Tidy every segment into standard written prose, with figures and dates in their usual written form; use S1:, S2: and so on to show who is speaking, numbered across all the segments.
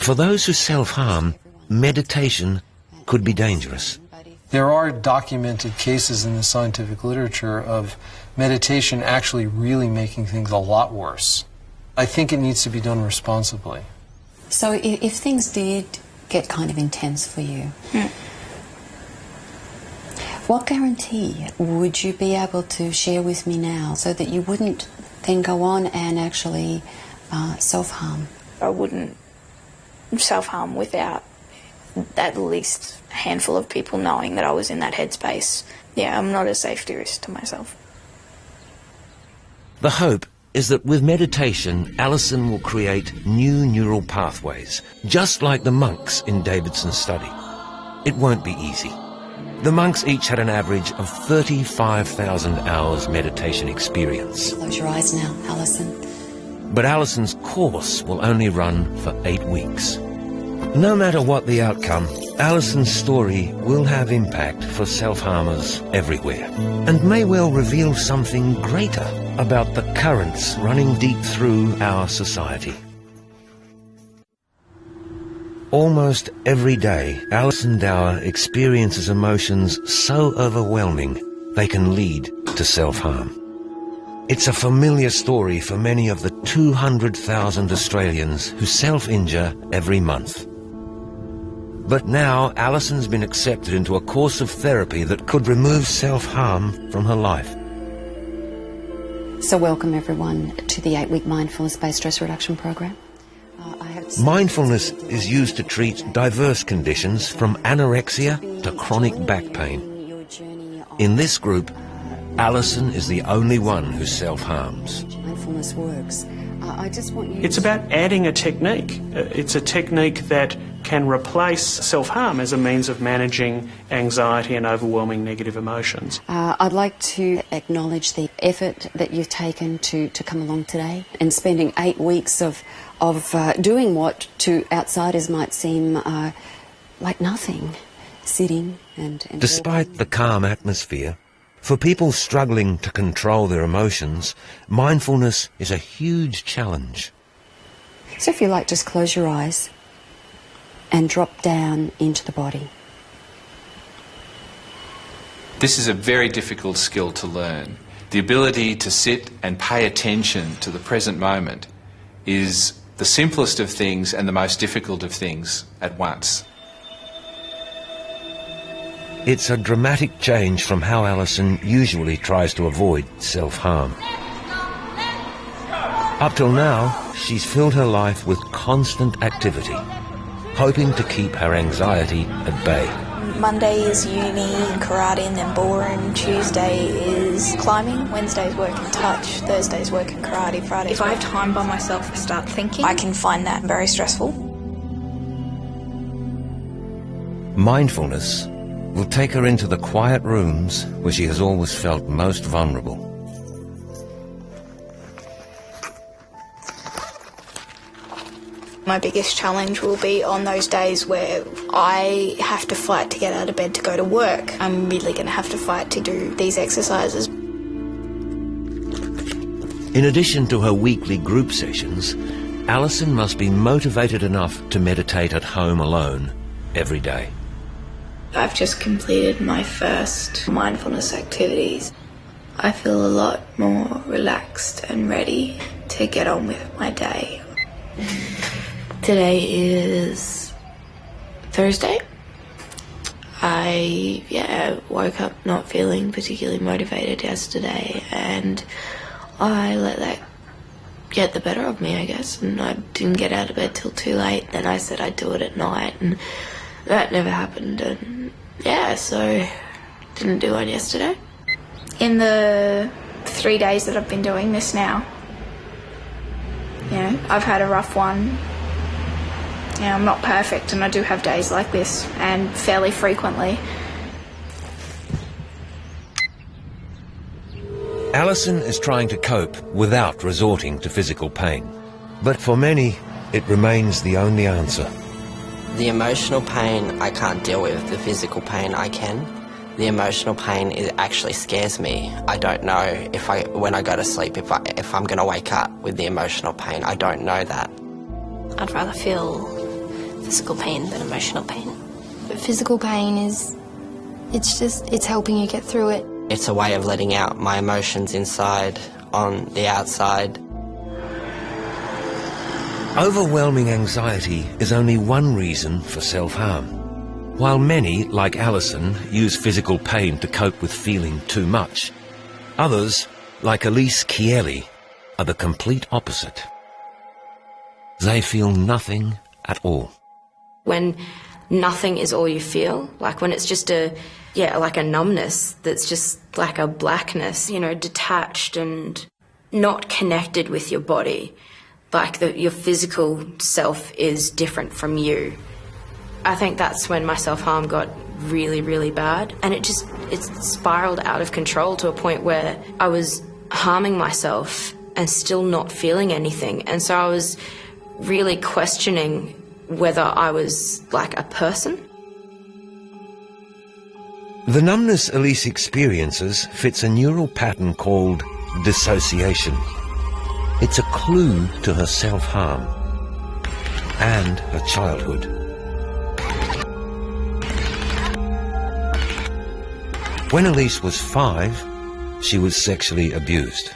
S1: For those who self-harm, meditation could be dangerous.
S2: There are documented cases in the scientific literature of meditation actually really making things a lot worse. I think it needs to be done responsibly.
S3: So if things did get kind of intense for you, what guarantee would you be able to share with me now so that you wouldn't then go on and actually self-harm?
S4: I wouldn't self-harm without at least a handful of people knowing that I was in that headspace. Yeah, I'm not a safety risk to myself.
S1: The hope is that with meditation, Alison will create new neural pathways, just like the monks in Davidson's study. It won't be easy. The monks each had an average of 35,000 hours meditation experience.
S3: Close your eyes now, Alison.
S1: But Alison's course will only run for 8 weeks. No matter what the outcome, Alison's story will have impact for self-harmers everywhere, and may well reveal something greater about the currents running deep through our society. Almost every day, Alison Dower experiences emotions so overwhelming they can lead to self-harm. It's a familiar story for many of the 200,000 Australians who self-injure every month. But now Alison's been accepted into a course of therapy that could remove self-harm from her life.
S3: So welcome everyone to the 8-week mindfulness-based stress reduction program.
S1: Mindfulness is used to treat diverse conditions from anorexia to chronic back pain. In this group, Alison is the only one who self-harms.
S3: Mindfulness works.
S5: It's about adding a technique. It's a technique that can replace self-harm as a means of managing anxiety and overwhelming negative emotions.
S3: I'd like to acknowledge the effort that you've taken to come along today and spending 8 weeks of doing what to outsiders might seem like nothing, sitting and
S1: Despite
S3: walking.
S1: the calm atmosphere, for people struggling to control their emotions, mindfulness is a huge challenge.
S3: So if you like, just close your eyes and drop down into the body.
S6: This is a very difficult skill to learn. The ability to sit and pay attention to the present moment is the simplest of things and the most difficult of things at once.
S1: It's a dramatic change from how Alison usually tries to avoid self-harm. Up till now, she's filled her life with constant activity, hoping to keep her anxiety at bay.
S4: Monday is uni, karate and then ballroom. Tuesday is climbing. Wednesday's work and touch. Thursday's work and karate. Friday. If I have time by myself to start thinking, I can find that very stressful.
S1: Mindfulness will take her into the quiet rooms where she has always felt most vulnerable.
S4: My biggest challenge will be on those days where I have to fight to get out of bed to go to work. I'm really going to have to fight to do these exercises.
S1: In addition to her weekly group sessions, Alison must be motivated enough to meditate at home alone every day.
S4: I've just completed my first mindfulness activities. I feel a lot more relaxed and ready to get on with my day. Today is Thursday. I woke up not feeling particularly motivated yesterday, and I let that get the better of me, I guess, and I didn't get out of bed till too late. Then I said I'd do it at night, and that never happened, and so didn't do one yesterday. In the 3 days that I've been doing this now, I've had a rough one. I'm not perfect, and I do have days like this, and fairly frequently.
S1: Alison is trying to cope without resorting to physical pain. But for many, it remains the only answer.
S7: The emotional pain I can't deal with, the physical pain I can. The emotional pain actually scares me. I don't know when I go to sleep if I'm going to wake up with the emotional pain. I don't know that.
S4: I'd rather feel
S8: physical pain than emotional pain. But physical pain it's helping you get through it.
S7: It's a way of letting out my emotions inside on the outside.
S1: Overwhelming anxiety is only one reason for self-harm. While many, like Alison, use physical pain to cope with feeling too much, others, like Elise Chieli, are the complete opposite. They feel nothing at all.
S4: When nothing is all you feel, like when it's just like a numbness that's just like a blackness, detached and not connected with your body, like your physical self is different from you. I think that's when my self-harm got really, really bad, and it spiraled out of control to a point where I was harming myself and still not feeling anything. And so I was really questioning whether I was like a person.
S1: The numbness Elise experiences fits a neural pattern called dissociation. It's a clue to her self-harm and her childhood. When Elise was 5, she was sexually abused.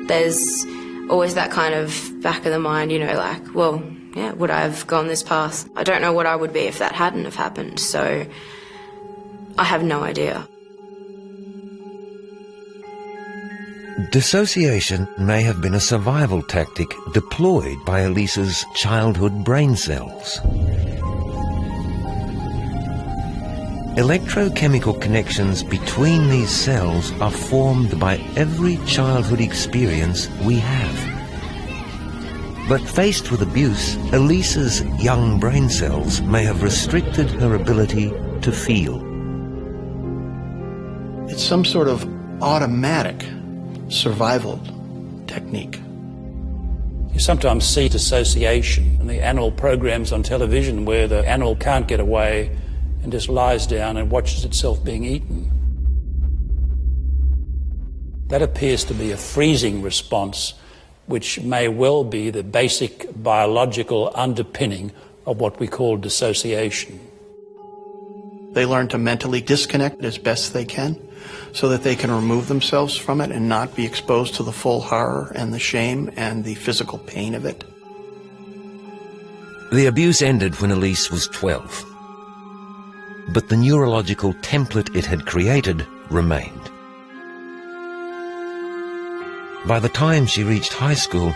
S4: There's always that kind of back of the mind, would I have gone this path? I don't know what I would be if that hadn't have happened, so I have no idea.
S1: Dissociation may have been a survival tactic deployed by Elise's childhood brain cells. Electrochemical connections between these cells are formed by every childhood experience we have. But faced with abuse, Elise's young brain cells may have restricted her ability to feel.
S9: It's some sort of automatic survival technique.
S10: You sometimes see dissociation in the animal programs on television where the animal can't get away and just lies down and watches itself being eaten. That appears to be a freezing response, which may well be the basic biological underpinning of what we call dissociation.
S9: They learn to mentally disconnect as best they can so that they can remove themselves from it and not be exposed to the full horror and the shame and the physical pain of it.
S1: The abuse ended when Elise was 12. But the neurological template it had created remained. By the time she reached high school,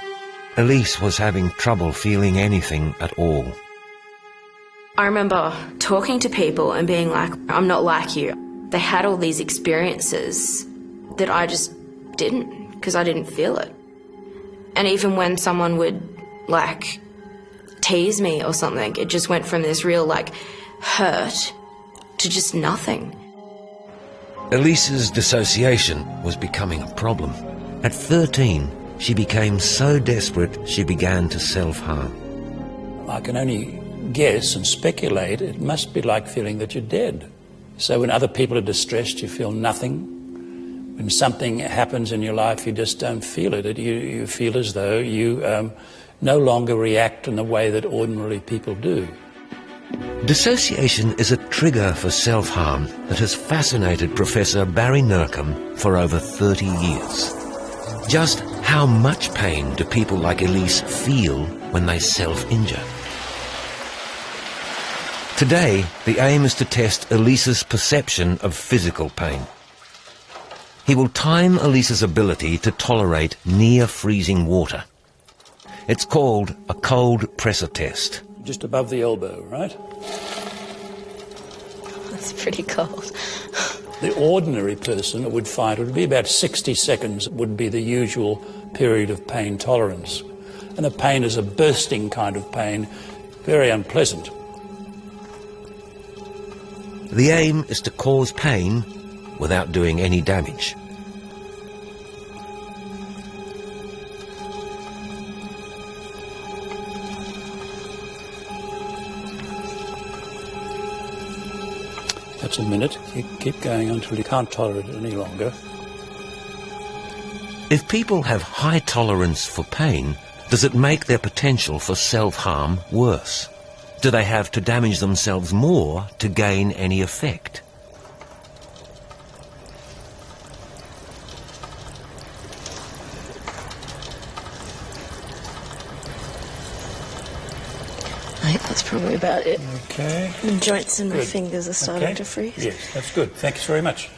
S1: Elise was having trouble feeling anything at all.
S4: I remember talking to people and being like, I'm not like you. They had all these experiences that I just didn't, because I didn't feel it. And even when someone would, tease me or something, it just went from this real, hurt to just nothing.
S1: Elise's dissociation was becoming a problem. At 13, she became so desperate she began to self-harm.
S10: I can only guess and speculate. It must be like feeling that you're dead. So when other people are distressed, you feel nothing. When something happens in your life, you just don't feel it. You feel as though you no longer react in the way that ordinarily people do.
S1: Dissociation is a trigger for self-harm that has fascinated Professor Barry Nurcombe for over 30 years. Just how much pain do people like Elise feel when they self-injure? Today, the aim is to test Elise's perception of physical pain. He will time Elise's ability to tolerate near-freezing water. It's called a cold pressor test.
S10: Just above the elbow, right?
S4: That's pretty cold.
S10: The ordinary person would find it would be about 60 seconds would be the usual period of pain tolerance. And the pain is a bursting kind of pain, very unpleasant.
S1: The aim is to cause pain without doing any damage.
S10: That's a minute. Keep going until you can't tolerate it any longer.
S1: If people have high tolerance for pain, does it make their potential for self-harm worse? Do they have to damage themselves more to gain any effect?
S4: I think that's probably about it.
S10: Okay.
S4: The joints in my
S10: Good.
S4: fingers are starting to freeze.
S10: Yes, that's good. Thanks very much.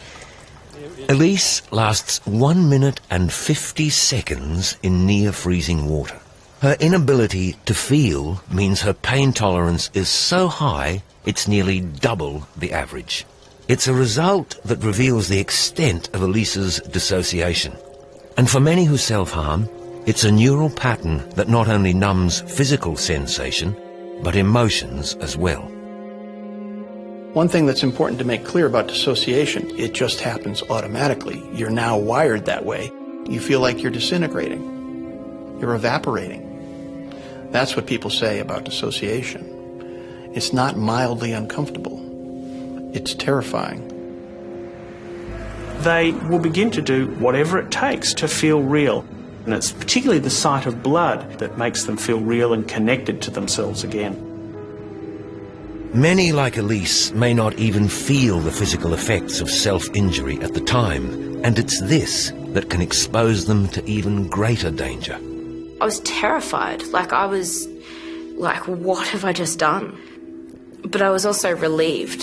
S1: Elise lasts 1 minute and 50 seconds in near-freezing water. Her inability to feel means her pain tolerance is so high it's nearly double the average. It's a result that reveals the extent of Elise's dissociation. And for many who self-harm, it's a neural pattern that not only numbs physical sensation, but emotions as well.
S9: One thing that's important to make clear about dissociation, it just happens automatically. You're now wired that way. You feel like you're disintegrating. You're evaporating. That's what people say about dissociation. It's not mildly uncomfortable. It's terrifying.
S5: They will begin to do whatever it takes to feel real. And it's particularly the sight of blood that makes them feel real and connected to themselves again.
S1: Many, like Elise, may not even feel the physical effects of self-injury at the time, and it's this that can expose them to even greater danger.
S4: I was terrified. I was like, what have I just done? But I was also relieved.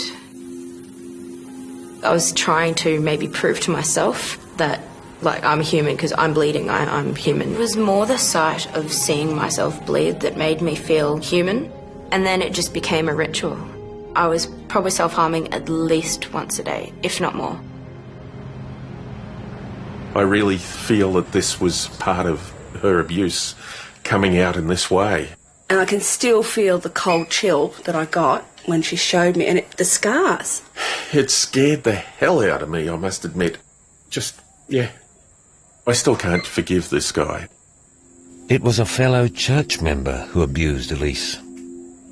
S4: I was trying to maybe prove to myself that, I'm human because I'm bleeding, I'm human. It was more the sight of seeing myself bleed that made me feel human, and then it just became a ritual. I was probably self-harming at least once a day, if not more.
S11: I really feel that this was part of her abuse coming out in this way.
S12: And I can still feel the cold chill that I got when she showed me, and the scars.
S11: It scared the hell out of me, I must admit. I still can't forgive this guy.
S1: It was a fellow church member who abused Elise.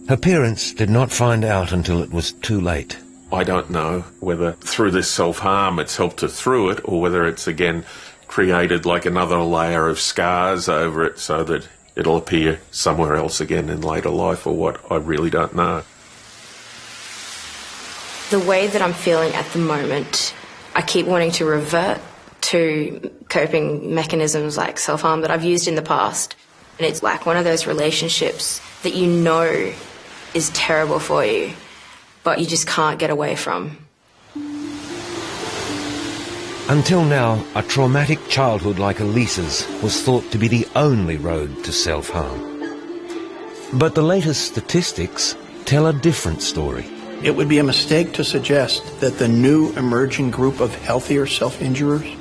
S1: Her parents did not find out until it was too late.
S11: I don't know whether through this self-harm it's helped her through it, or whether it's again created like another layer of scars over it so that it'll appear somewhere else again in later life, or what. I really don't know.
S4: The way that I'm feeling at the moment, I keep wanting to revert to coping mechanisms like self-harm that I've used in the past. And it's like one of those relationships that you know is terrible for you, but you just can't get away from.
S1: Until now, a traumatic childhood like Elise's was thought to be the only road to self-harm. But the latest statistics tell a different story.
S9: It would be a mistake to suggest that the new emerging group of healthier self-injurers,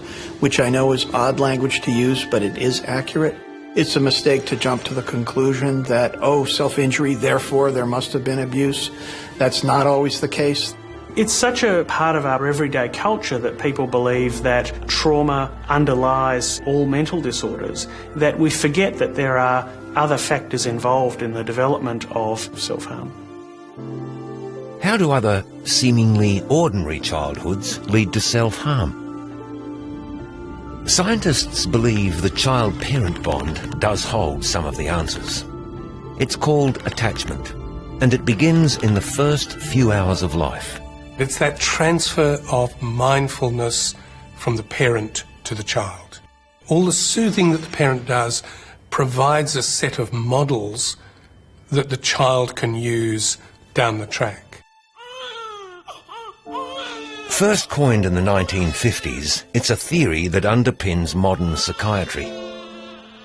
S9: which I know is odd language to use, but it is accurate, it's a mistake to jump to the conclusion that, self-injury, therefore there must have been abuse. That's not always the case.
S5: It's such a part of our everyday culture that people believe that trauma underlies all mental disorders that we forget that there are other factors involved in the development of self-harm.
S1: How do other seemingly ordinary childhoods lead to self-harm? Scientists believe the child-parent bond does hold some of the answers. It's called attachment, and it begins in the first few hours of life.
S13: It's that transfer of mindfulness from the parent to the child. All the soothing that the parent does provides a set of models that the child can use down the track.
S1: First coined in the 1950s, it's a theory that underpins modern psychiatry.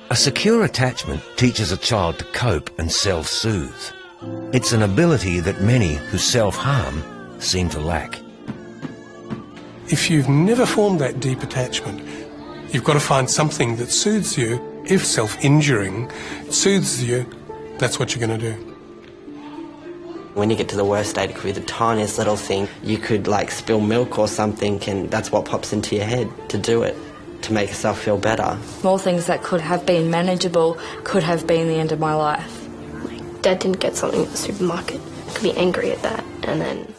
S1: A secure attachment teaches a child to cope and self-soothe. It's an ability that many who self-harm seem to lack.
S13: If you've never formed that deep attachment, you've got to find something that soothes you. If self-injuring soothes you, that's what you're going to do.
S7: When you get to the worst state, it could be the tiniest little thing. You could spill milk or something, and that's what pops into your head to do it, to make yourself feel better.
S14: Small things that could have been manageable could have been the end of my life.
S8: Dad didn't get something at the supermarket. I could be angry at that, and then